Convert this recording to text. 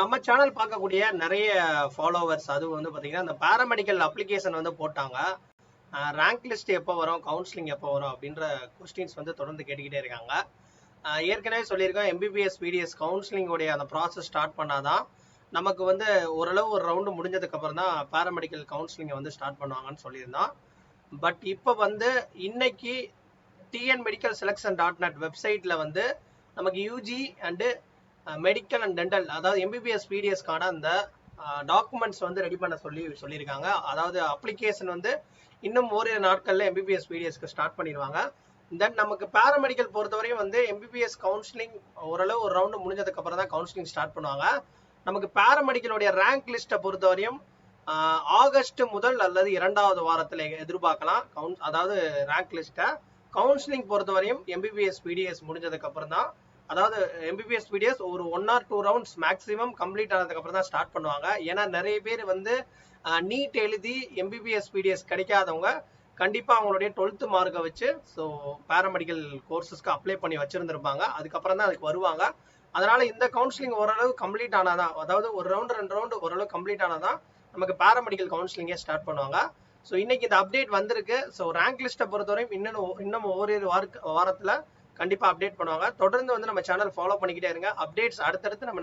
நம்ம சேனல் பார்க்கக்கூடிய நிறைய ஃபாலோவர்ஸ் அது வந்து பார்த்தீங்கன்னா இந்த பேராமெடிக்கல் அப்ளிகேஷன் வந்து போட்டாங்க. ரேங்க் லிஸ்ட் எப்போ வரும், கவுன்சிலிங் எப்போ வரும் அப்படின்ற கொஸ்டின்ஸ் வந்து தொடர்ந்து கேட்டுக்கிட்டே இருக்காங்க. ஏற்கனவே சொல்லியிருக்கோம், எம்பிபிஎஸ் பிடிஎஸ் கவுன்சிலிங்கோடைய அந்த ப்ராசஸ் ஸ்டார்ட் பண்ணாதான் நமக்கு வந்து ஓரளவு ஒரு ரவுண்டு முடிஞ்சதுக்கு அப்புறம் தான் பேராமெடிக்கல் கவுன்சிலிங்கை வந்து ஸ்டார்ட் பண்ணுவாங்கன்னு சொல்லியிருந்தோம். பட் இப்போ வந்து இன்னைக்கு டிஎன் மெடிக்கல் செலெக்ஷன் .net வெப்சைட்ல வந்து நமக்கு UG and medical and dental, அதாவது எம்பிபிஎஸ் பிடிஎஸ்க்கான அந்த டாக்குமெண்ட்ஸ் வந்து ரெடி பண்ண சொல்லியிருக்காங்க. அதாவது அப்ளிகேஷன் வந்து இன்னும் ஓரிரு நாட்கள்ல எம்பிபிஎஸ் பிடிஎஸ்க்கு ஸ்டார்ட் பண்ணிடுவாங்க. தென் நமக்கு பேராமெடிக்கல் பொறுத்தவரையும் வந்து எம்பிபிஎஸ் கவுன்சிலிங் ஓரளவு ஒரு ரவுண்டு முடிஞ்சதுக்கு அப்புறம் தான் கவுன்சிலிங் ஸ்டார்ட் பண்ணுவாங்க. நமக்கு பேராமெடிக்கலுடைய ரேங்க் லிஸ்ட்டை பொறுத்தவரையும் ஆகஸ்ட் முதல் அல்லது 2வது வாரத்தில் எதிர்பார்க்கலாம். அதாவது ரேங்க் லிஸ்ட்டை. கவுன்சிலிங் பொறுத்தவரையும் எம்பிபிஎஸ் பிடிஎஸ் முடிஞ்சதுக்கு அப்புறம் தான், அதாவது எம்பிபிஎஸ் பிடிஎஸ் ஒரு 1 or 2 ரவுண்ட்ஸ் மேக்ஸிமம் கம்ப்ளீட் ஆனதுக்கு அப்புறம் தான் ஸ்டார்ட் பண்ணுவாங்க. ஏன்னா நிறைய பேர் வந்து நீட் எழுதி எம்பிபிஎஸ் பிடிஎஸ் கிடைக்காதவங்க கண்டிப்பா அவங்களுடைய 12th மார்க்கை வச்சு ஸோ பேராமெடிக்கல் கோர்சஸ்க்கு அப்ளை பண்ணி வச்சிருந்திருப்பாங்க. அதுக்கப்புறம் தான் அதுக்கு வருவாங்க. அதனால இந்த கவுன்சிலிங் ஓரளவு கம்ப்ளீட் ஆனாதான், அதாவது ஒரு ரவுண்டு 2 ரவுண்டு ஓரளவு கம்ப்ளீட் ஆனாதான் நமக்கு பேராமெடிக்கல் கவுன்சிலிங்கே ஸ்டார்ட் பண்ணுவாங்க. ஸோ இன்னைக்கு இந்த அப்டேட் வந்திருக்கு. ஸோ ரேங்க் லிஸ்ட்டை பொறுத்தவரையும் இன்னும் ஓரிரு வாரத்தில் கண்டிப்பாக அப்டேட் பண்ணுவாங்க. தொடர்ந்து வந்து நம்ம சேனல் ஃபாலோ பண்ணிக்கிட்டே இருங்க. அப்டேட்ஸ் அடுத்தடுத்து நம்ம